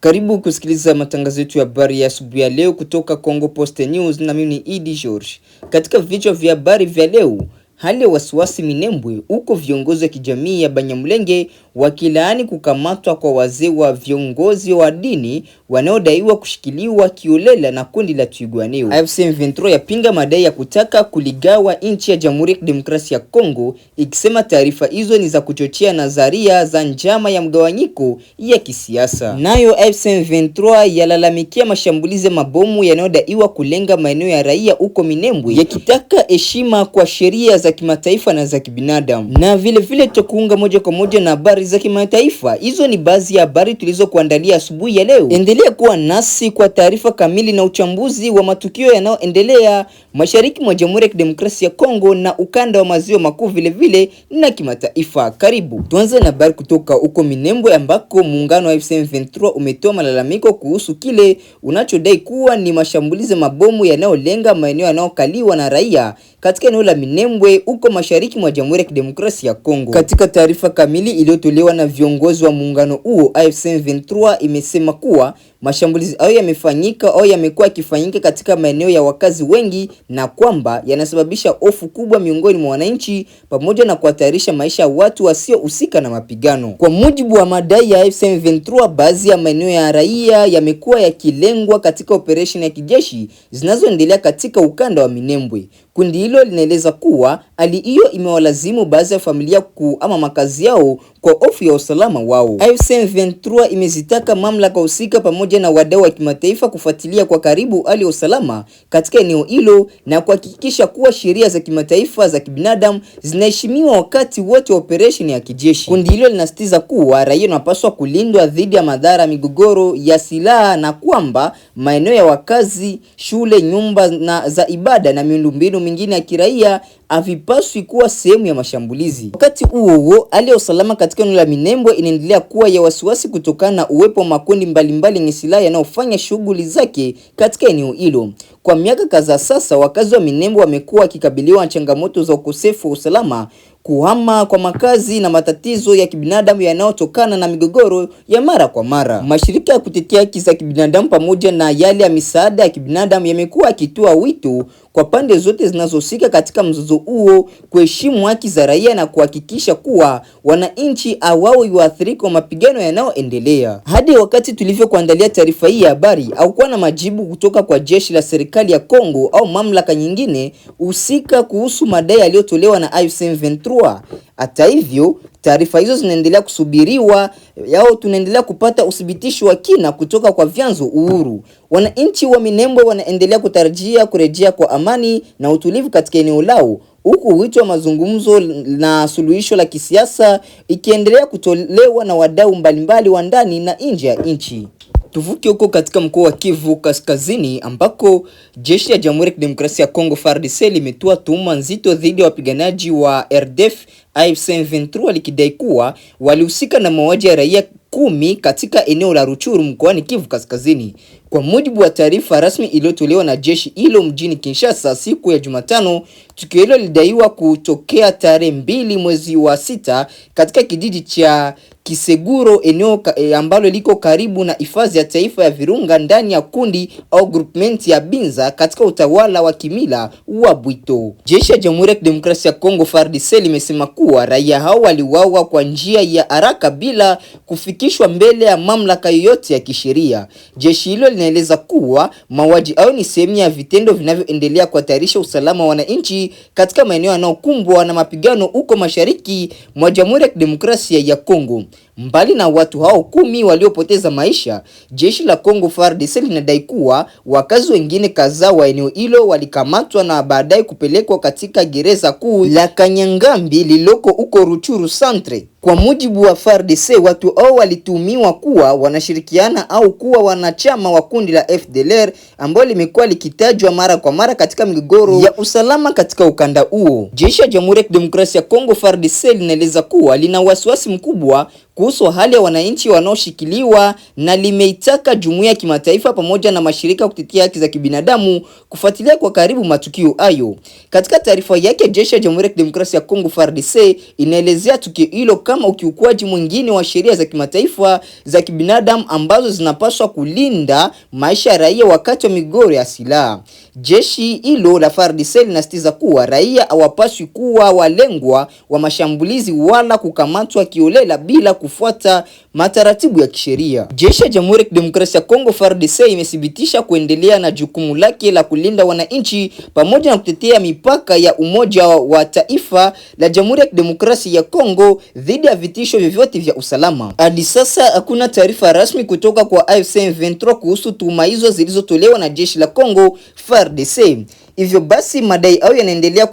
Karibu kusikiliza matangazo yetu ya habari ya asubuhi ya leo kutoka Congo Post News, na mimi ni Idi George. Katika vichwa vya habari vya leo, hali ya wasiwasi Minembwe, huko viongozi wa kijamii ya Banyamulenge wakilaani kukamatwa kwa wazee wa viongozi wa dini wanaodaiwa kushikiliwa kiolela na kundi la Twirwaneho. AFC M23 yapinga madai ya kutaka kuligawa nchi ya Jamhuri ya Kidemokrasia ya Kongo, ikisema taarifa hizo ni za kuchochea nadharia za njama ya mgawanyiko ya kisiasa. Nayo AFC M23 yalalamikia mashambulizi ya mabomu yanayodaiwa kulenga maeneo ya raia huko Minembwe, yakitaka heshima kwa sheria za kimataifa na za kibinadamu. Na vile tutakuunga moja kwa moja na habari za kimataifa. Hizo ni baadhi ya habari tulizokuandalia asubuhi ya leo. Endelea kuwa nasi kwa taarifa kamili na uchambuzi wa matukio yanayoendelea mashariki mwa Jamhuri ya Kidemokrasia ya Kongo na ukanda wa maziwa makuu vile na kimataifa. Karibu. Tuanze na habari kutoka huko Minembwe, ambako muungano wa AFC M23 umetoa malalamiko kuhusu kile unachodai kuwa ni mashambulizi mabomu yanayolenga maeneo yanayokaliwa na raia katika eneo la Minembwe huko mashariki mwa Jamhuri ya Kidemokrasia ya Kongo. Katika taarifa kamili iliyotolewa na viongozi wa muungano huo, AFC M23 imesema kuwa mashambulizi hayo yamefanyika au yamekuwa yakifanyika katika maeneo ya wakazi wengi, na kwamba yanasababisha hofu kubwa miongoni mwa wananchi pamoja na kuhatarisha maisha ya watu wasiohusika na mapigano. Kwa mujibu wa madai ya AFC M23, baadhi ya maeneo ya raia yamekuwa yakilengwa katika operation ya kijeshi zinazoendelea katika ukanda wa Minembwe. Kundi hilo linaeleza kuwa hali hiyo imewalazimu baadhi ya familia kuhama makazi yao kwa hofu ya usalama wao. AFC M23 imezitaka mamlaka husika pamoja na wadau wa kimataifa kufuatilia kwa karibu hali ya usalama katika eneo hilo na kuhakikisha kuwa sheria za kimataifa za kibinadamu zinaheshimiwa wakati wote wa operation ya kijeshi. Kundi hilo linasisitiza kuwa raia wanapaswa kulindwa dhidi ya madhara migogoro ya silaha, na kwamba maeneo ya wakazi, shule, nyumba za ibada na miundombinu mingine ya kiraia havipaswi kuwa sehemu ya mashambulizi. Wakati huo hali ya usalama katika eneo la Minembwe inaendelea kuwa ya wasiwasi kutokana na uwepo wa makundi mbalimbali yenye silaha yanayofanya shughuli zake katika eneo hilo. Kwa miaka kadhaa sasa, wakazi wa Minembwe wamekuwa wakikabiliwa na changamoto za ukosefu wa usalama, kuhama kwa makazi na matatizo ya kibinadamu yanayotokana na migogoro ya mara kwa mara. Mashirika ya kutetea haki za kibinadamu pamoja na yale ya misaada ya kibinadamu yamekuwa yakitoa wito kwa pande zote zinazohusika katika mzozo huo kuheshimu haki za raia na kuhakikisha kuwa wananchi hawawi waathirika wa mapigano yanayoendelea. Hadi wakati tulivyokuandalia taarifa hii ya habari, haukuwa na majibu kutoka kwa jeshi la serikali ya Kongo au mamlaka nyingine husika kuhusu madai yaliyotolewa na AFC M23. Hata hivyo, taarifa hizo zinaendelea kusubiriwa yao, tunaendelea kupata uthibitisho wa kina kutoka kwa vyanzo uhuru. Wananchi wa Minembwe wanaendelea kutarajia kurejea kwa amani na utulivu katika eneo lao, huku wito wa mazungumzo na suluhisho la kisiasa ikiendelea kutolewa na wadau mbalimbali wa ndani na nje ya nchi. Tuvuke huko katika mkoa wa Kivu Kaskazini, ambako jeshi ya Jamhuri ya Kidemokrasia ya Kongo FARDC limetoa tuhuma nzito dhidi ya wapiganaji wa RDF AFC M23 likidai kuwa walihusika na mauaji ya raia 10 katika eneo la Ruchuru mkoani Kivu Kaskazini. Kwa mujibu wa taarifa rasmi iliyotolewa na jeshi hilo mjini Kinshasa siku ya Jumatano, tukio hilo lidaiwa kutokea tarehe 2 mwezi wa 6 katika kijiji cha Kiseguro, eneo ambalo liko karibu na hifadhi ya taifa ya Virunga ndani ya kundi au groupment ya Binza katika utawala wa kimila wa Bwito. Jeshi ya Jamhuri ya Kidemokrasia ya Kongo FARDC limesema kuwa raia hao waliuawa kwa njia ya haraka bila kufikishwa mbele ya mamlaka yoyote ya kisheria. Jeshi hilo linaeleza kuwa mauaji hayo ni sehemu ya vitendo vinavyoendelea kuhatarisha usalama wa wananchi katika maeneo yanayokumbwa na mapigano huko mashariki mwa Jamhuri ya Kidemokrasia ya Kongo. Mbali na watu hao 10 waliopoteza maisha, jeshi la Kongo FARDC linadai kuwa wakazi wengine kadhaa wa eneo hilo walikamatwa na baadaye kupelekwa katika gereza kuu la Kanyangambi lililoko huko Ruchuru Centre. Kwa mujibu wa FARDC, watu hao walituhumiwa kuwa wanashirikiana au kuwa wanachama wa kundi la FDLR ambalo limekuwa likitajwa mara kwa mara katika migogoro ya usalama katika ukanda huo. Jeshi ya Jamhuri ya Kidemokrasia ya Kongo FARDC linaeleza kuwa lina wasiwasi mkubwa kuhusu hali ya wananchi wanaoshikiliwa na limeitaka jumuiya ya kimataifa pamoja na mashirika kutetea haki za kibinadamu kufuatilia kwa karibu matukio hayo. Katika taarifa yake, jeshi la Jamhuri ya Kidemokrasia ya Kongo FARDC inaelezea tukio hilo kama ukiukwaji mwingine wa sheria za kimataifa za kibinadamu ambazo zinapaswa kulinda maisha ya raia wakati wa migogoro ya silaha. Jeshi hilo la FARDC linasisitiza kuwa raia hawapaswi kuwa walengwa wa mashambulizi wala kukamatwa kiolela bila kufuata mataratibu ya kisheria. Jeshi la Jamhuri ya Kidemokrasia ya Kongo FARDC imethibitisha kuendelea na jukumu lake la kulinda wananchi pamoja na kutetea mipaka ya Umoja wa Taifa la Jamhuri ya Kidemokrasia ya Kongo dhidi ya vitisho vyovyote vya usalama. Hadi sasa hakuna taarifa rasmi kutoka kwa AFC M23 kuhusu tuhuma hizo zilizotolewa na jeshi la Kongo FARDC. Hivyo basi madai hayo yanaendelea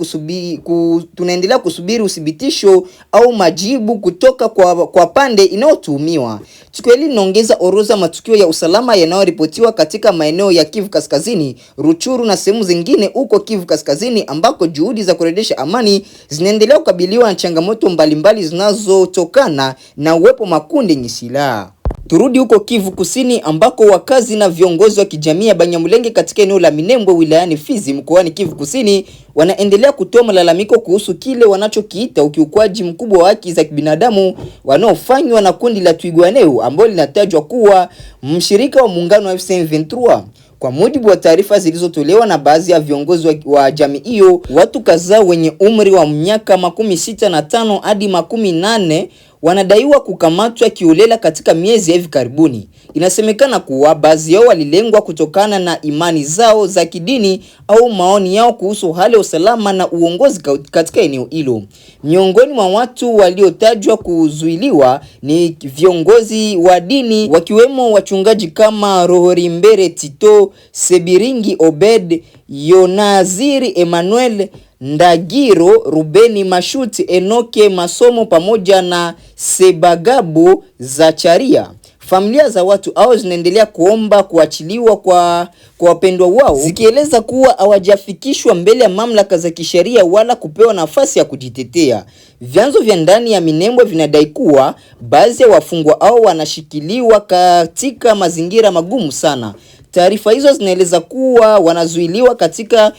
tunaendelea kusubiri uthibitisho au majibu kutoka kwa pande inayotuhumiwa. Tukio hili linaongeza orodha matukio ya usalama yanayoripotiwa katika maeneo ya Kivu Kaskazini, Ruchuru na sehemu zingine huko Kivu Kaskazini ambako juhudi za kurejesha amani zinaendelea kukabiliwa na changamoto mbalimbali zinazotokana na uwepo makundi yenye silaha. Turudi huko Kivu Kusini ambako wakazi na viongozi wa kijamii ya Banyamulenge katika eneo la Minembwe wilayani Fizi mkoani Kivu Kusini wanaendelea kutoa malalamiko kuhusu kile wanachokiita ukiukwaji mkubwa wa haki za kibinadamu wanaofanywa na kundi la Twirwaneho ambalo linatajwa kuwa mshirika wa muungano wa M23. Kwa mujibu wa taarifa zilizotolewa na baadhi ya viongozi wa jamii hiyo, watu kadhaa wenye umri wa miaka 65 hadi 18 wanadaiwa kukamatwa kiolela katika miezi ya hivi karibuni. Inasemekana kuwa baadhi yao walilengwa kutokana na imani zao za kidini au maoni yao kuhusu hali ya usalama na uongozi katika eneo hilo. Miongoni mwa watu waliotajwa kuzuiliwa ni viongozi wa dini wakiwemo wachungaji kama Rohorimbere Tito, Sebiringi Obed, Yonaziri Emmanuel, Ndagiro Rubeni Mashuti, Enoke Masomo pamoja na Sebagabo Zacharia. Familia za watu hao zinaendelea kuomba kuachiliwa kwa wapendwa wao, zikieleza kuwa hawajafikishwa mbele ya mamlaka za kisheria wala kupewa nafasi ya kujitetea. Vyanzo vya ndani ya Minembwe vinadai kuwa baadhi ya wafungwa hao wanashikiliwa katika mazingira magumu sana. Taarifa hizo zinaeleza kuwa wanazuiliwa katika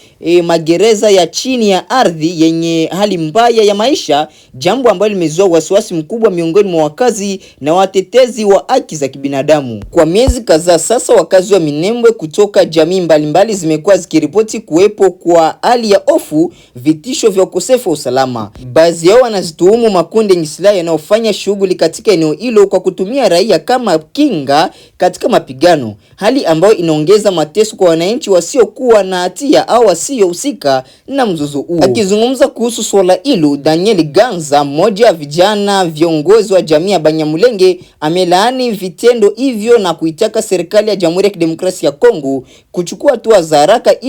magereza ya chini ya ardhi yenye hali mbaya ya maisha, jambo ambalo limezua wasiwasi mkubwa miongoni mwa wakazi na watetezi wa haki za kibinadamu. Kwa miezi kadhaa sasa, wakazi wa Minembwe kutoka jamii mbalimbali zimekuwa zikiripoti kuwepo kwa hali ya hofu, vitisho vya ukosefu wa usalama. Baadhi yao wanazituhumu makundi yenye silaha yanayofanya shughuli katika eneo hilo kwa kutumia raia kama kinga katika mapigano, hali ambayo inaongeza mateso kwa wananchi wasiokuwa na hatia au wasiohusika na mzozo huo. Akizungumza kuhusu swala hilo, Daniel Ganza, mmoja wa vijana viongozi wa jamii ya Banyamulenge, amelaani vitendo hivyo na kuitaka serikali ya Jamhuri ya Kidemokrasia ya Kongo kuchukua hatua za haraka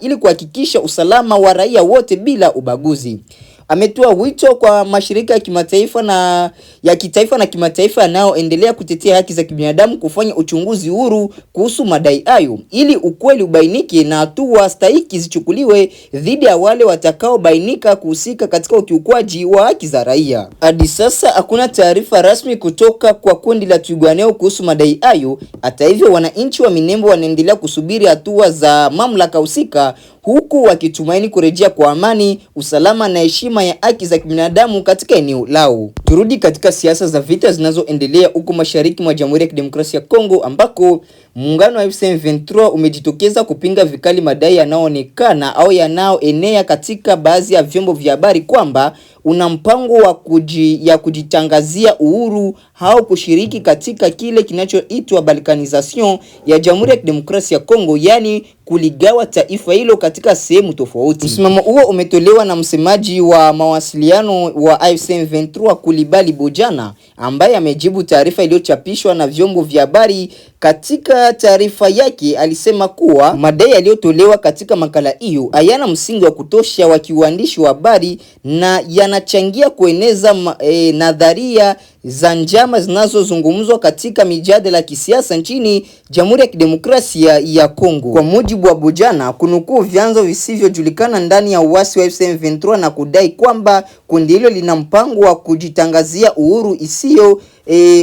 ili kuhakikisha usalama wa raia wote bila ubaguzi. Ametoa wito kwa mashirika ya kimataifa na ya kitaifa na kimataifa yanayoendelea kutetea haki za kibinadamu kufanya uchunguzi huru kuhusu madai hayo ili ukweli ubainike na hatua stahiki zichukuliwe dhidi ya wale watakaobainika kuhusika katika ukiukwaji wa haki za raia. Hadi sasa hakuna taarifa rasmi kutoka kwa kundi la Twirwaneho kuhusu madai hayo. Hata hivyo, wananchi wa Minembwe wanaendelea kusubiri hatua za mamlaka husika huku wakitumaini kurejea kwa amani, usalama na heshima ya haki za kibinadamu katika eneo lao. Turudi katika siasa za vita zinazoendelea huko mashariki mwa Jamhuri ya Kidemokrasia ya Kongo ambako muungano wa M23 umejitokeza kupinga vikali madai yanayoonekana au yanayoenea katika baadhi ya vyombo vya habari kwamba una mpango wa kujitangazia uhuru au kushiriki katika kile kinachoitwa balkanization ya Jamhuri ya Kidemokrasia ya Kongo, yani kuligawa taifa hilo katika sehemu tofauti. Msimamo huo umetolewa na msemaji wa mawasiliano wa AFC M23 Kulibali Bojana, ambaye amejibu taarifa iliyochapishwa na vyombo vya habari. Katika taarifa yake alisema kuwa madai yaliyotolewa katika makala hiyo hayana msingi wa kutosha wa kiuandishi wa habari na yanachangia kueneza nadharia za njama zinazozungumzwa katika mijadala ya kisiasa nchini Jamhuri ya Kidemokrasia ya Kongo. Kwa mujibu wa Bojana, kunukuu vyanzo visivyojulikana ndani ya uasi wa M23 na kudai kwamba kundi hilo lina mpango wa kujitangazia uhuru isiyo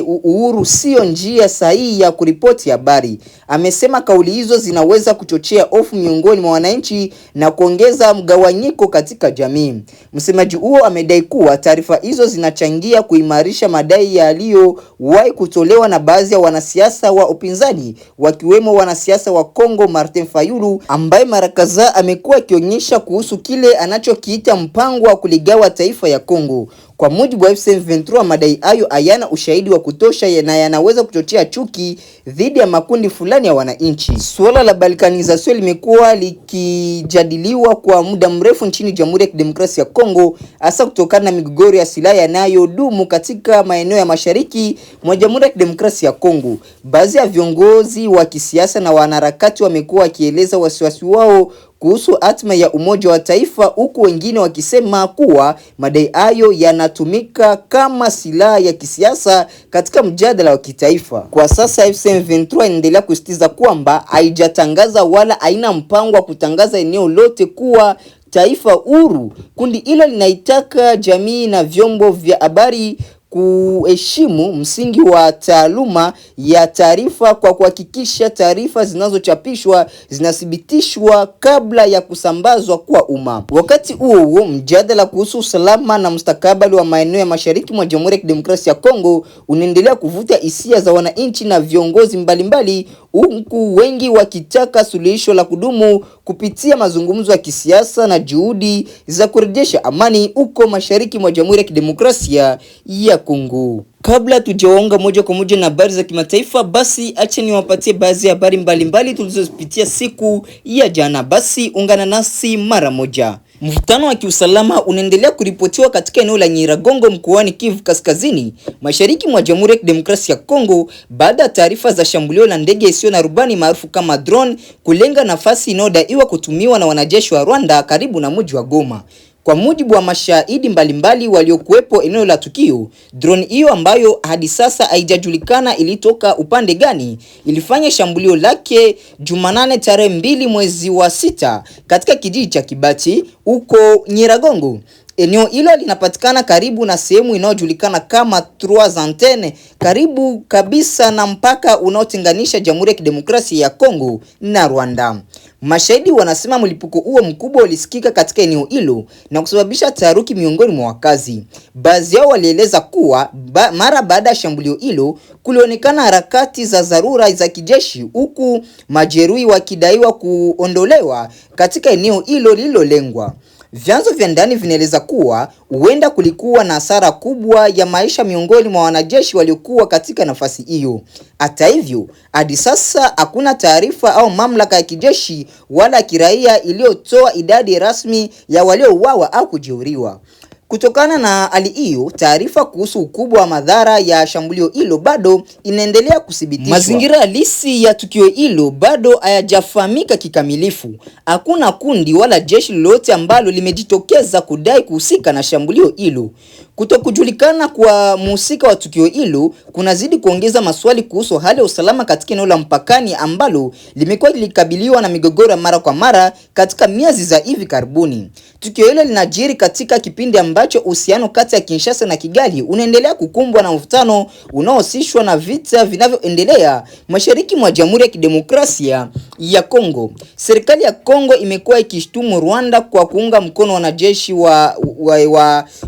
uhuru sio njia sahihi ya kuripoti habari. Amesema kauli hizo zinaweza kuchochea hofu miongoni mwa wananchi na kuongeza mgawanyiko katika jamii. Msemaji huo amedai kuwa taarifa hizo zinachangia kuimarisha madai yaliyowahi kutolewa na baadhi ya wanasiasa wa upinzani, wakiwemo wanasiasa wa Kongo Martin Fayulu, ambaye mara kadhaa amekuwa akionyesha kuhusu kile anachokiita mpango wa kuligawa taifa ya Kongo. Kwa mujibu wa M23, madai hayo hayana ushahidi wa kutosha na yanaweza kuchochea chuki dhidi ya makundi fulani ya wananchi. Suala la balkanization limekuwa likijadiliwa kwa muda mrefu nchini Jamhuri ya Kidemokrasia ya Kongo, hasa kutokana na migogoro ya silaha yanayodumu katika maeneo ya mashariki mwa Jamhuri ya Kidemokrasia ya Kongo. Baadhi ya viongozi wa kisiasa na wanaharakati wamekuwa wakieleza wasiwasi wao kuhusu hatma ya Umoja wa Taifa, huku wengine wakisema kuwa madai hayo yanatumika kama silaha ya kisiasa katika mjadala wa kitaifa. Kwa sasa M23 inaendelea kusisitiza kwamba haijatangaza wala haina mpango wa kutangaza eneo lote kuwa taifa huru. Kundi hilo linaitaka jamii na vyombo vya habari kuheshimu msingi wa taaluma ya taarifa kwa kuhakikisha taarifa zinazochapishwa zinathibitishwa kabla ya kusambazwa kwa umma. Wakati huo mjadala kuhusu usalama na mustakabali wa maeneo ya mashariki mwa Jamhuri ya Kidemokrasia ya Kongo unaendelea kuvuta hisia za wananchi na viongozi mbalimbali, huku wengi wakitaka suluhisho la kudumu kupitia mazungumzo ya kisiasa na juhudi za kurejesha amani huko mashariki mwa Jamhuri ya Kidemokrasia ya Kongo. Kabla tujaonga moja kwa moja na habari za kimataifa, basi acha niwapatie baadhi ya habari mbalimbali tulizozipitia siku ya jana. Basi ungana nasi mara moja. Mvutano wa kiusalama unaendelea kuripotiwa katika eneo la Nyiragongo mkoani Kivu Kaskazini, mashariki mwa Jamhuri ya Kidemokrasia ya Kongo, baada ya taarifa za shambulio la ndege isiyo na rubani maarufu kama drone kulenga nafasi inayodaiwa kutumiwa na wanajeshi wa Rwanda karibu na mji wa Goma. Kwa mujibu wa mashahidi mbalimbali waliokuwepo eneo la tukio, drone hiyo ambayo hadi sasa haijajulikana ilitoka upande gani, ilifanya shambulio lake Jumanne tarehe 2 mwezi wa 6 katika kijiji cha Kibati huko Nyiragongo. Eneo hilo linapatikana karibu na sehemu inayojulikana kama Trois Antennes, karibu kabisa na mpaka unaotenganisha Jamhuri ya Kidemokrasia ya Kongo na Rwanda. Mashahidi wanasema mlipuko huo mkubwa ulisikika katika eneo hilo na kusababisha taharuki miongoni mwa wakazi. Baadhi yao walieleza kuwa mara baada ya shambulio hilo kulionekana harakati za dharura za kijeshi, huku majeruhi wakidaiwa kuondolewa katika eneo hilo lililolengwa. Vyanzo vya ndani vinaeleza kuwa huenda kulikuwa na hasara kubwa ya maisha miongoni mwa wanajeshi waliokuwa katika nafasi hiyo. Hata hivyo, hadi sasa hakuna taarifa au mamlaka ya kijeshi wala kiraia iliyotoa idadi rasmi ya waliouawa au kujeruhiwa. Kutokana na hali hiyo, taarifa kuhusu ukubwa wa madhara ya shambulio hilo bado inaendelea kuthibitishwa. Mazingira halisi ya tukio hilo bado hayajafahamika kikamilifu. Hakuna kundi wala jeshi lolote ambalo limejitokeza kudai kuhusika na shambulio hilo. Kutokujulikana kwa mhusika wa tukio hilo kunazidi kuongeza maswali kuhusu hali ya usalama katika eneo la mpakani ambalo limekuwa likabiliwa na migogoro mara kwa mara katika miezi za hivi karibuni. Tukio hilo linajiri katika kipindi ambacho uhusiano kati ya Kinshasa na Kigali unaendelea kukumbwa na mvutano unaohusishwa na vita vinavyoendelea mashariki mwa Jamhuri ya Kidemokrasia ya Kongo. Serikali ya Kongo imekuwa ikishtumu Rwanda kwa kuunga mkono wanajeshi wa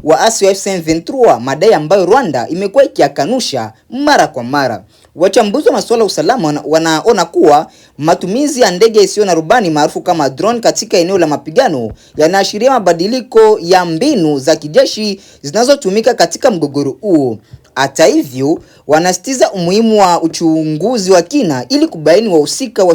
waasi wa M23, madai ambayo Rwanda imekuwa ikiyakanusha mara kwa mara. Wachambuzi wa masuala ya usalama wanaona kuwa matumizi ya ndege isiyo na rubani maarufu kama drone katika eneo la mapigano yanaashiria mabadiliko ya mbinu za kijeshi zinazotumika katika mgogoro huo. Hata hivyo, wanasitiza umuhimu wa uchunguzi wa kina ili kubaini wahusika wa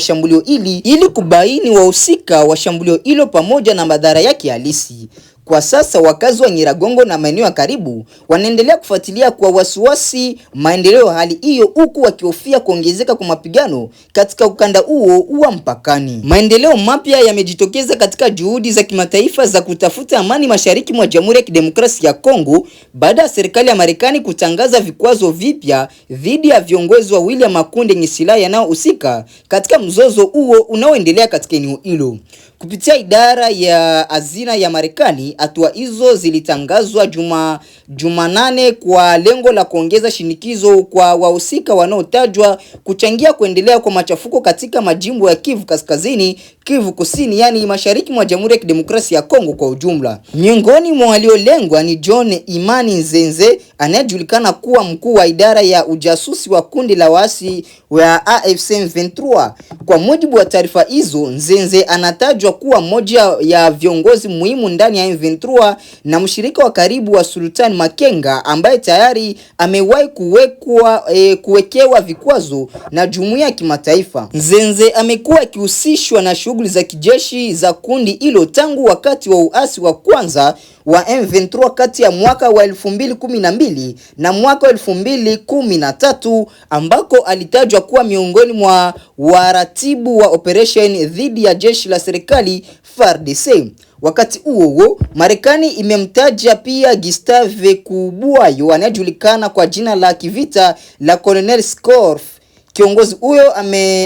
shambulio hilo pamoja na madhara yake halisi. Kwa sasa wakazi wa Nyiragongo na maeneo ya karibu wanaendelea kufuatilia kwa wasiwasi maendeleo hali hiyo, huku wakihofia kuongezeka kwa mapigano katika ukanda huo wa mpakani. Maendeleo mapya yamejitokeza katika juhudi za kimataifa za kutafuta amani mashariki mwa Jamhuri ya Kidemokrasia ya Kongo baada ya serikali ya Marekani kutangaza vikwazo vipya dhidi ya viongozi wawili wa makundi yenye silaha yanayohusika katika mzozo huo unaoendelea katika eneo hilo. Kupitia idara ya hazina ya Marekani, Hatua hizo zilitangazwa Jumanane kwa lengo la kuongeza shinikizo kwa wahusika wanaotajwa kuchangia kuendelea kwa machafuko katika majimbo ya Kivu Kaskazini, Kivu Kusini, yani mashariki mwa Jamhuri ya Kidemokrasia ya Kongo kwa ujumla. Miongoni mwa waliolengwa ni John Imani Nzenze, anayejulikana kuwa mkuu wa idara ya ujasusi wa kundi la waasi wa AFC M23. Kwa mujibu wa taarifa hizo, Nzenze anatajwa kuwa mmoja ya viongozi muhimu ndani ya M23 na mshirika wa karibu wa Sultan Makenga, ambaye tayari amewahi kuwekewa vikwazo na jumuiya ya kimataifa. Nzenze amekuwa akihusishwa na shughuli za kijeshi za kundi hilo tangu wakati wa uasi wa kwanza wa M23 kati ya mwaka wa 2012 na mwaka wa 2013, ambako alitajwa kuwa miongoni mwa waratibu wa operation dhidi ya jeshi la serikali FARDC. Wakati huo Marekani imemtaja pia Gustave Kubuayo, anayejulikana kwa jina la kivita la Colonel Scorf. Kiongozi huyo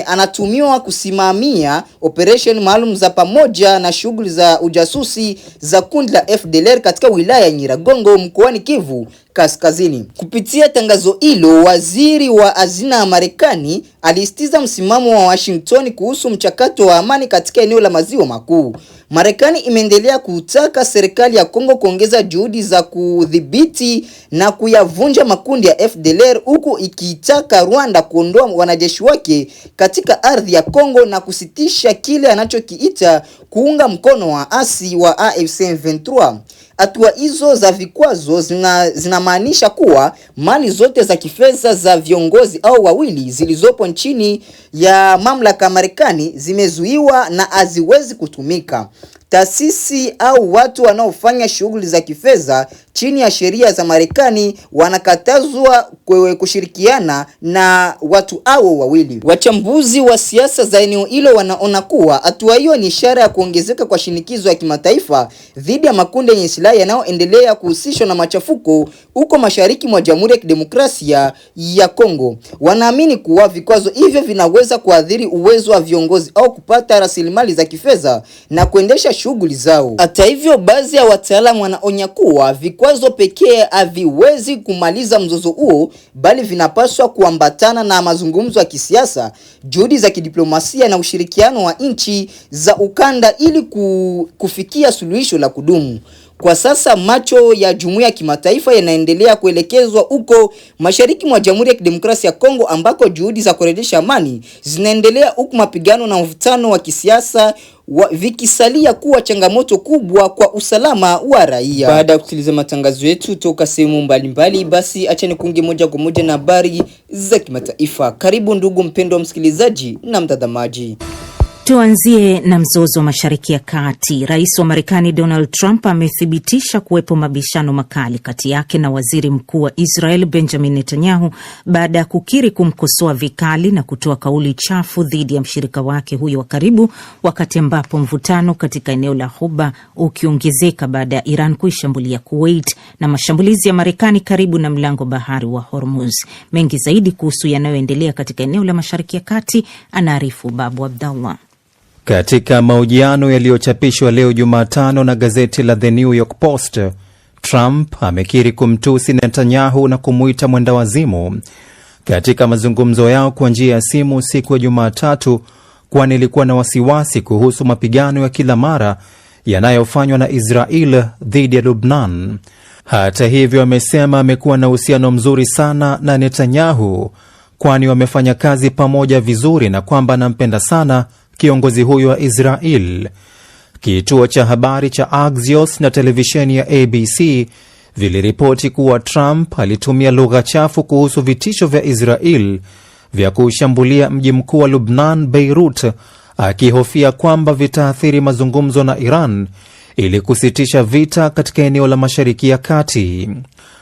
anatumiwa kusimamia operation maalum za pamoja na shughuli za ujasusi za kundi la FDLR katika wilaya ya Nyiragongo mkoani Kivu Kaskazini. Kupitia tangazo hilo, waziri wa hazina ya Marekani alisitiza msimamo wa Washington kuhusu mchakato wa amani katika eneo la Maziwa Makuu. Marekani imeendelea kutaka serikali ya Kongo kuongeza juhudi za kudhibiti na kuyavunja makundi ya FDLR, huku ikitaka Rwanda kuondoa wanajeshi wake katika ardhi ya Kongo na kusitisha kile anachokiita kuunga mkono waasi wa AFC M23. Hatua hizo za vikwazo zinamaanisha kuwa mali zote za kifedha za viongozi au wawili zilizopo nchini ya mamlaka Marekani zimezuiwa na haziwezi kutumika. Taasisi au watu wanaofanya shughuli za kifedha chini ya sheria za Marekani wanakatazwa kushirikiana na watu hao wawili. Wachambuzi wa siasa za eneo hilo wanaona kuwa hatua hiyo ni ishara ya kuongezeka kwa shinikizo ya kimataifa dhidi ya makundi yenye silaha yanayoendelea kuhusishwa na machafuko huko mashariki mwa Jamhuri ya Kidemokrasia ya Kongo. Wanaamini kuwa vikwazo hivyo vinaweza kuathiri uwezo wa viongozi au kupata rasilimali za kifedha na kuendesha shughuli zao. Hata hivyo, baadhi ya wataalamu wanaonya kuwa vikwazo pekee haviwezi kumaliza mzozo huo, bali vinapaswa kuambatana na mazungumzo ya kisiasa, juhudi za kidiplomasia na ushirikiano wa nchi za ukanda ili kufikia suluhisho la kudumu. Kwa sasa macho ya jumuiya ya kimataifa yanaendelea kuelekezwa huko mashariki mwa Jamhuri ya Kidemokrasia ya Kongo, ambako juhudi za kurejesha amani zinaendelea, huku mapigano na mvutano wa kisiasa vikisalia kuwa changamoto kubwa kwa usalama wa raia. Baada ya kusikiliza matangazo yetu toka sehemu mbalimbali, basi acha nikunge moja kwa moja na habari za kimataifa. Karibu ndugu mpendwa msikilizaji na mtazamaji. Tuanzie na mzozo wa Mashariki ya Kati. Rais wa Marekani Donald Trump amethibitisha kuwepo mabishano makali kati yake na Waziri Mkuu wa Israel Benjamin Netanyahu baada ya kukiri kumkosoa vikali na kutoa kauli chafu dhidi ya mshirika wake huyo wa karibu, wakati ambapo mvutano katika eneo la Ghuba ukiongezeka baada ya Iran kuishambulia Kuwait na mashambulizi ya Marekani karibu na mlango bahari wa Hormuz. Mengi zaidi kuhusu yanayoendelea katika eneo la Mashariki ya Kati anaarifu Babu Abdallah. Katika mahojiano yaliyochapishwa leo Jumatano na gazeti la The New York Post, Trump amekiri kumtusi Netanyahu na kumuita mwendawazimu katika mazungumzo yao kwa njia ya simu siku ya Jumatatu, kwani ilikuwa na wasiwasi kuhusu mapigano ya kila mara yanayofanywa na Israel dhidi ya Lebanon. Hata hivyo, amesema amekuwa na uhusiano mzuri sana na Netanyahu, kwani wamefanya kazi pamoja vizuri na kwamba anampenda sana kiongozi huyo wa Israel. Kituo cha habari cha Axios na televisheni ya ABC viliripoti kuwa Trump alitumia lugha chafu kuhusu vitisho vya Israel vya kushambulia mji mkuu wa Lebanon, Beirut, akihofia kwamba vitaathiri mazungumzo na Iran ili kusitisha vita katika eneo la Mashariki ya Kati.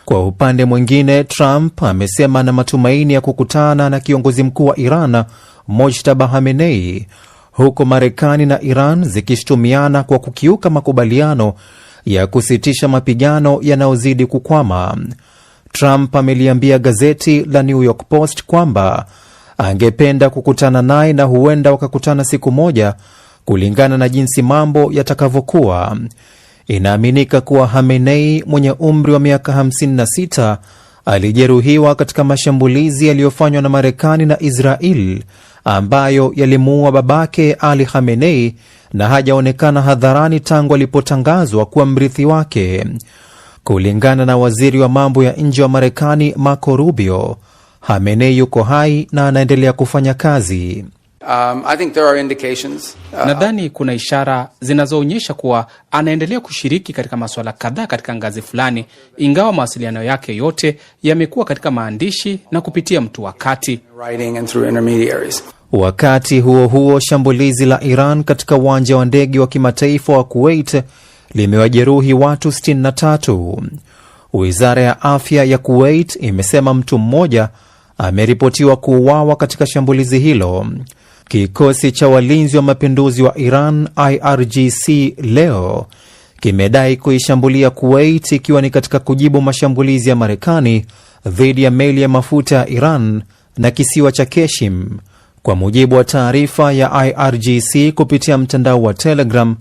Kwa upande mwingine, Trump amesema ana matumaini ya kukutana na kiongozi mkuu wa Iran Mojtaba Khamenei, huko Marekani na Iran zikishtumiana kwa kukiuka makubaliano ya kusitisha mapigano yanayozidi kukwama. Trump ameliambia gazeti la New York Post kwamba angependa kukutana naye na huenda wakakutana siku moja kulingana na jinsi mambo yatakavyokuwa. Inaaminika kuwa Khamenei mwenye umri wa miaka 56 alijeruhiwa katika mashambulizi yaliyofanywa na Marekani na Israel ambayo yalimuua babake Ali Khamenei na hajaonekana hadharani tangu alipotangazwa kuwa mrithi wake. Kulingana na waziri wa mambo ya nje wa Marekani Marco Rubio, Khamenei yuko hai na anaendelea kufanya kazi. I think there are indications. Nadhani kuna ishara zinazoonyesha kuwa anaendelea kushiriki katika masuala kadhaa katika ngazi fulani, ingawa mawasiliano yake yote yamekuwa katika maandishi na kupitia mtu wa kati. Wakati huo huo, shambulizi la Iran katika uwanja wa ndege wa kimataifa wa Kuwait limewajeruhi watu 63. Wizara ya afya ya Kuwait imesema mtu mmoja ameripotiwa kuuawa katika shambulizi hilo. Kikosi cha walinzi wa mapinduzi wa Iran IRGC leo kimedai kuishambulia Kuwait ikiwa ni katika kujibu mashambulizi ya Marekani dhidi ya meli ya mafuta ya Iran na kisiwa cha Keshim. Kwa mujibu wa taarifa ya IRGC kupitia mtandao wa Telegram,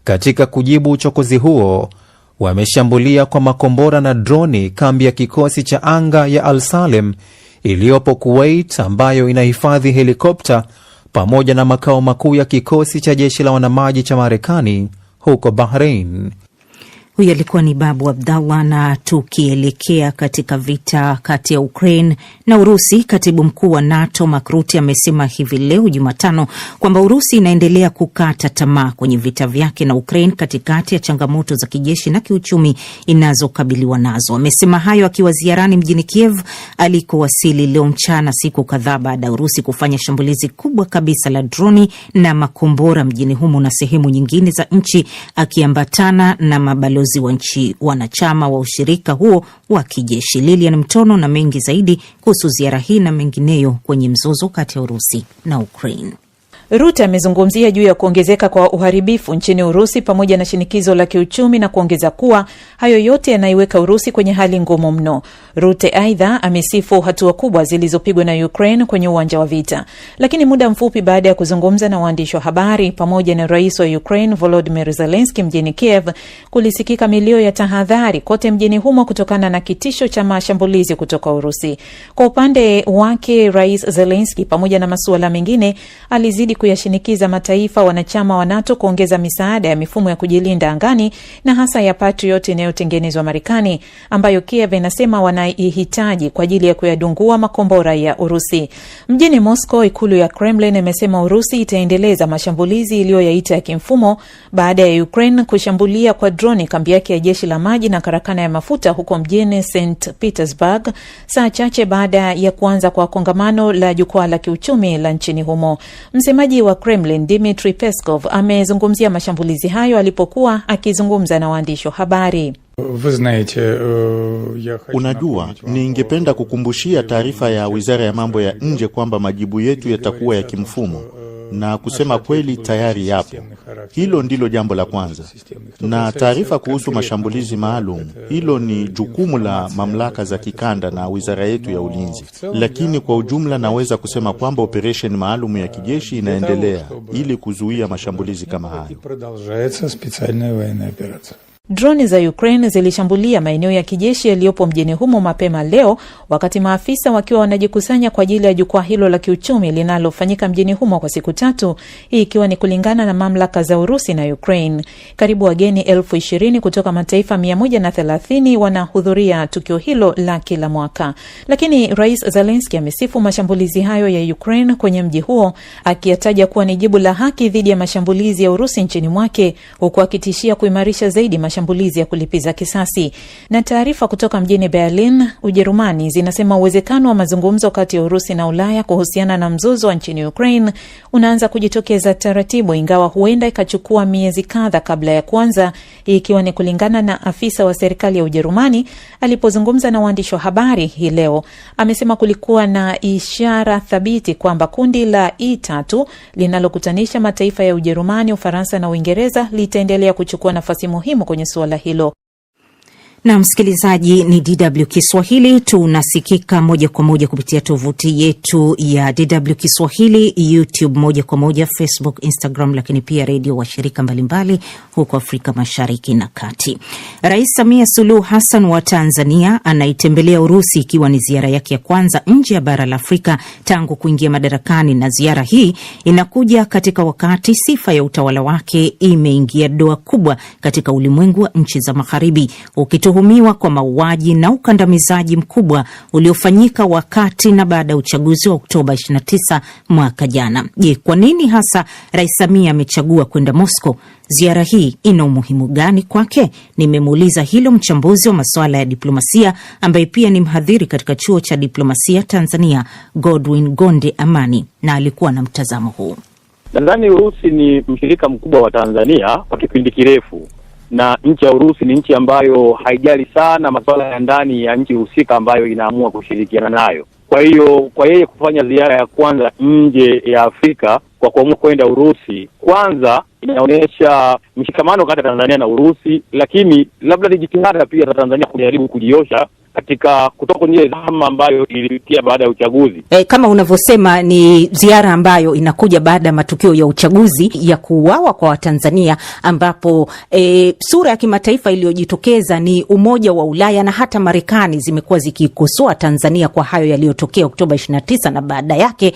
katika kujibu uchokozi huo, wameshambulia kwa makombora na droni kambi ya kikosi cha anga ya Al-Salem iliyopo Kuwait ambayo inahifadhi helikopta pamoja na makao makuu ya kikosi cha jeshi la wanamaji cha Marekani huko Bahrain. Huyu alikuwa ni Babu Abdallah. Na tukielekea katika vita kati ya Ukraine na Urusi, katibu mkuu wa NATO Mark Rutte amesema hivi leo Jumatano kwamba Urusi inaendelea kukata tamaa kwenye vita vyake na Ukraine katikati ya changamoto za kijeshi na kiuchumi inazokabiliwa nazo. Amesema hayo akiwa ziarani mjini Kiev alikowasili leo mchana, siku kadhaa baada ya Urusi kufanya shambulizi kubwa kabisa la droni na makombora mjini humo na sehemu nyingine za nchi, akiambatana na mabalozi wa nchi wanachama wa ushirika huo wa kijeshi. Lilian Mtono na mengi zaidi kuhusu ziara hii na mengineyo kwenye mzozo kati ya Urusi na Ukraine. Rutte amezungumzia juu ya kuongezeka kwa uharibifu nchini Urusi pamoja na shinikizo la kiuchumi na kuongeza kuwa hayo yote yanaiweka Urusi kwenye hali ngumu mno. Rutte aidha amesifu hatua kubwa zilizopigwa na Ukraine kwenye uwanja wa vita. Lakini muda mfupi baada ya kuzungumza na waandishi wa habari pamoja na rais wa Ukraine Volodymyr Zelensky mjini Kiev, kulisikika milio ya tahadhari kote mjini humo kutokana na kitisho cha mashambulizi kutoka Urusi. Kwa upande wake, Rais Zelensky pamoja na masuala mengine alizidi kuyashinikiza mataifa wanachama wa NATO kuongeza misaada ya mifumo ya kujilinda angani na hasa ya Patriot inayotengenezwa Marekani, ambayo Kiev inasema wanaihitaji kwa ajili ya kuyadungua makombora ya Urusi. Mjini Moscow, ikulu ya Kremlin imesema Urusi itaendeleza mashambulizi iliyoyaita ya kimfumo baada ya Ukraine kushambulia kwa droni kambi yake ya jeshi la maji na karakana ya mafuta huko mjini St. Petersburg, saa chache baada ya kuanza kwa kongamano la jukwaa la kiuchumi la nchini humo. Msemaji wa Kremlin Dmitry Peskov amezungumzia mashambulizi hayo alipokuwa akizungumza na waandishi wa habari. Unajua, ningependa kukumbushia taarifa ya Wizara ya Mambo ya Nje kwamba majibu yetu yatakuwa ya kimfumo, na kusema kweli tayari yapo. Hilo ndilo jambo la kwanza. Na taarifa kuhusu mashambulizi maalum, hilo ni jukumu la mamlaka za kikanda na wizara yetu ya ulinzi. Lakini kwa ujumla naweza kusema kwamba operation maalum ya kijeshi inaendelea ili kuzuia mashambulizi kama hayo. Droni za Ukraine zilishambulia maeneo ya kijeshi yaliyopo mjini humo mapema leo, wakati maafisa wakiwa wanajikusanya kwa ajili ya jukwaa hilo la kiuchumi linalofanyika mjini humo kwa siku 3, hii ikiwa ni kulingana na mamlaka za Urusi na Ukraine. Karibu wageni 20,000 kutoka mataifa 130 wanahudhuria tukio hilo la kila mwaka. Lakini Rais Zelensky amesifu mashambulizi hayo ya Ukraine kwenye mji huo, akiyataja kuwa ni jibu la haki dhidi ya mashambulizi ya Urusi nchini mwake, huku akitishia kuimarisha zaidi mashambulizi ya kulipiza kisasi. Na taarifa kutoka mjini Berlin, Ujerumani, zinasema uwezekano wa mazungumzo kati ya Urusi na Ulaya kuhusiana na mzozo wa nchini Ukraine unaanza kujitokeza taratibu, ingawa huenda ikachukua miezi kadhaa kabla ya kuanza, ikiwa ni kulingana na afisa wa serikali ya Ujerumani alipozungumza na waandishi wa habari hii leo. Amesema kulikuwa na ishara thabiti kwamba kundi la E3 linalokutanisha mataifa ya Ujerumani, Ufaransa na Uingereza litaendelea kuchukua nafasi muhimu kwenye suala hilo. Na msikilizaji, ni DW Kiswahili, tunasikika moja kwa moja kupitia tovuti yetu ya DW Kiswahili, YouTube moja kwa moja, Facebook, Instagram, lakini pia redio wa shirika mbalimbali huko Afrika Mashariki na Kati. Rais Samia Suluhu Hassan wa Tanzania anaitembelea Urusi ikiwa ni ziara yake ya kwanza nje ya bara la Afrika tangu kuingia madarakani, na ziara hii inakuja katika wakati sifa ya utawala wake imeingia doa kubwa katika ulimwengu wa nchi za magharibi, ukituhumiwa kwa mauaji na ukandamizaji mkubwa uliofanyika wakati na baada ya uchaguzi wa Oktoba 29 mwaka jana. Je, kwa nini hasa Rais Samia amechagua kwenda Moscow? Ziara hii ina umuhimu gani kwake? Nimemuuliza hilo mchambuzi wa masuala ya diplomasia ambaye pia ni mhadhiri katika chuo cha diplomasia Tanzania, Godwin Gonde Amani, na alikuwa na mtazamo huu. Nadhani Urusi ni mshirika mkubwa wa Tanzania kwa kipindi kirefu, na nchi ya Urusi ni nchi ambayo haijali sana masuala ya ndani ya nchi husika ambayo inaamua kushirikiana nayo. Kwa hiyo kwa yeye kufanya ziara ya kwanza nje ya Afrika kwa kuamua kwenda Urusi, kwanza inaonyesha mshikamano kati ya Tanzania na Urusi, lakini labda ni jitihada pia za Tanzania kujaribu kujiosha katika kutoka kwenye zama ambayo ilipitia baada ya uchaguzi. Kama unavyosema, ni ziara ambayo inakuja baada ya matukio ya uchaguzi ya kuuawa kwa Watanzania, ambapo sura ya kimataifa iliyojitokeza ni Umoja wa Ulaya na hata Marekani zimekuwa zikikosoa Tanzania kwa hayo yaliyotokea Oktoba 29 na baada yake,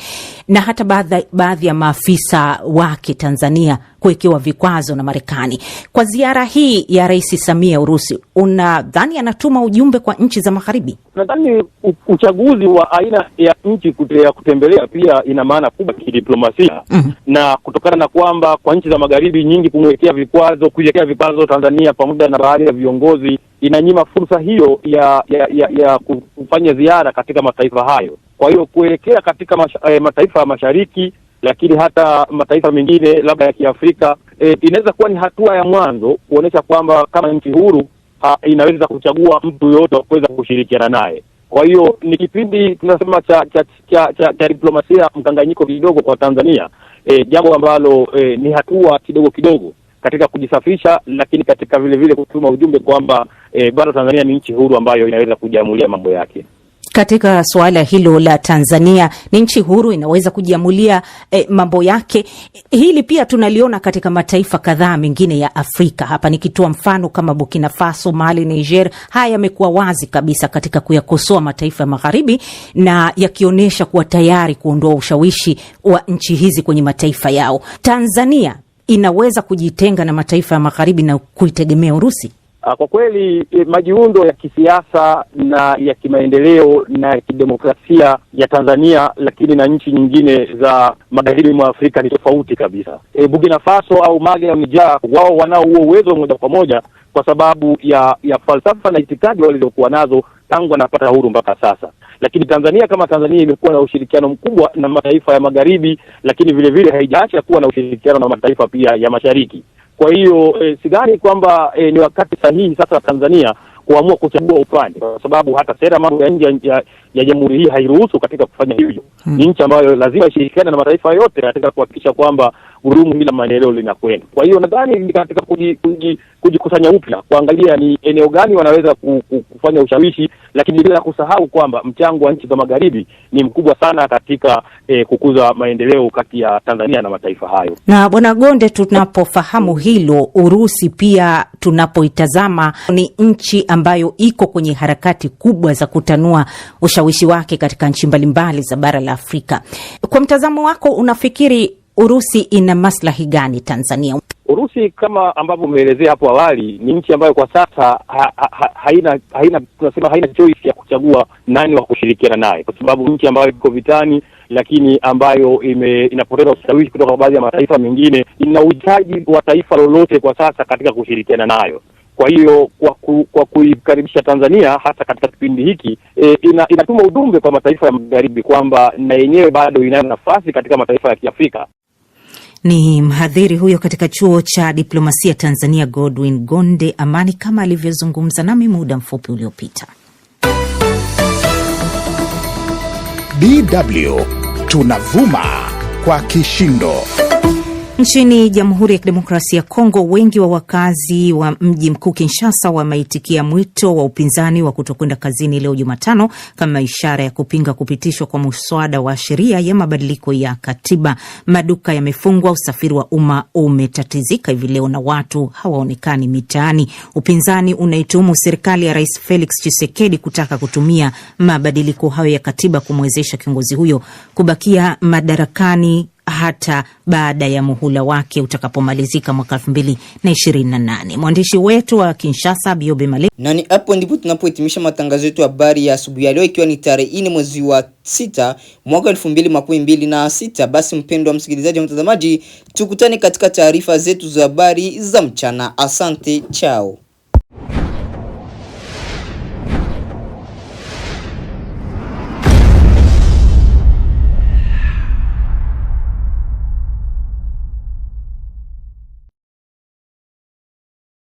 na hata baadhi ya maafisa wake Tanzania kuwekewa vikwazo na Marekani. Kwa ziara hii ya Rais Samia Urusi, unadhani anatuma ujumbe kwa nchi za magharibi? Nadhani uchaguzi wa aina ya nchi kutembelea pia ina maana kubwa kidiplomasia. Na kutokana na kwamba kwa nchi za magharibi nyingi kuiwekea vikwazo Tanzania pamoja na baadhi ya viongozi, inanyima fursa hiyo ya kufanya ziara katika mataifa hayo. Kwa hiyo kuelekea katika mataifa ya mashariki, lakini hata mataifa mengine labda ya Kiafrika, inaweza kuwa ni hatua ya mwanzo kuonesha kwamba kama nchi huru inaweza kuchagua mtu yoyote wa kuweza kushirikiana naye. Kwa hiyo ni kipindi tunasema cha diplomasia mkanganyiko kidogo kwa Tanzania, jambo ambalo ni hatua kidogo katika kujisafisha, lakini katika vile vile kutuma ujumbe kwamba bado Tanzania ni nchi huru ambayo inaweza kujiamulia mambo yake. Katika suala hilo la Tanzania ni nchi huru, inaweza kujiamulia mambo yake. Hili pia tunaliona katika mataifa kadhaa mengine ya Afrika. Hapa nikitoa mfano kama Burkina Faso, Mali, Niger, haya yamekuwa wazi kabisa katika kuyakosoa mataifa ya magharibi na yakionyesha kuwa tayari kuondoa ushawishi wa nchi hizi kwenye mataifa yao. Tanzania inaweza kujitenga na mataifa ya magharibi na kuitegemea Urusi? Kwa kweli majiundo ya kisiasa na ya kimaendeleo na ya kidemokrasia ya Tanzania lakini na nchi nyingine za magharibi mwa Afrika ni tofauti kabisa. Burkina Faso au Mali au Niger, wao wanao huo uwezo moja kwa moja kwa sababu ya falsafa na itikadi walizokuwa nazo tangu wanapata uhuru mpaka sasa. Lakini Tanzania kama Tanzania imekuwa na ushirikiano mkubwa na mataifa ya magharibi, lakini vile vile haijaacha kuwa na ushirikiano na mataifa pia ya mashariki. Kwa hiyo sidhani kwamba ni wakati sahihi sasa Tanzania kuamua kuchagua upande, kwa sababu hata sera mambo ya nje ya jamhuri hii hairuhusu katika kufanya hivyo. Ni nchi ambayo lazima ishirikiane na mataifa yote katika kuhakikisha kwamba gurudumu hili la maendeleo linakwenda. Kwa hiyo nadhani katika kujikusanya upya, kuangalia ni eneo gani wanaweza kufanya ushawishi, lakini bila kusahau kwamba mchango wa nchi za magharibi ni mkubwa sana katika kukuza maendeleo kati ya Tanzania na mataifa hayo. Na Bwana Gonde, tunapofahamu hilo, Urusi pia tunapoitazama ni nchi ambayo iko kwenye harakati kubwa za kutanua ushawishi wake katika nchi mbalimbali za bara la Afrika. Kwa mtazamo wako, unafikiri Urusi ina maslahi gani Tanzania? Urusi kama ambavyo umeelezea hapo awali ni nchi ambayo kwa sasa haina choice ya kuchagua nani wa kushirikiana naye, kwa sababu nchi ambayo iko vitani lakini ambayo inapoteza ushawishi kutoka baadhi ya mataifa mengine, ina uhitaji wa taifa lolote kwa sasa katika kushirikiana nayo. Kwa hiyo kwa kuikaribisha Tanzania hasa katika kipindi hiki inatuma ujumbe kwa mataifa ya magharibi kwamba na yenyewe bado ina nafasi katika mataifa ya Kiafrika. Ni mhadhiri huyo katika chuo cha diplomasia Tanzania, Godwin Gonde Amani, kama alivyozungumza nami muda mfupi uliopita. DW tunavuma kwa kishindo. Nchini Jamhuri ya Kidemokrasia ya Kongo, wengi wa wakazi wa mji mkuu Kinshasa wameitikia mwito wa upinzani wa kutokwenda kazini leo Jumatano kama ishara ya kupinga kupitishwa kwa muswada wa sheria ya mabadiliko ya katiba. Maduka yamefungwa, usafiri wa umma umetatizika hivi leo na watu hawaonekani mitaani. Upinzani unaituhumu serikali ya Rais Felix Tshisekedi kutaka kutumia mabadiliko hayo ya katiba kumwezesha kiongozi huyo kubakia madarakani hata baada ya muhula wake utakapomalizika mwaka 2028. Mwandishi wetu wa Kinshasa Biobe Male. Nani hapo ndipo tunapohitimisha matangazo yetu habari ya asubuhi ya leo, ikiwa ni tarehe 4 mwezi wa 6 mwaka 2026. Basi mpendwa msikilizaji na mtazamaji, tukutane katika taarifa zetu za habari za mchana. Asante, chao.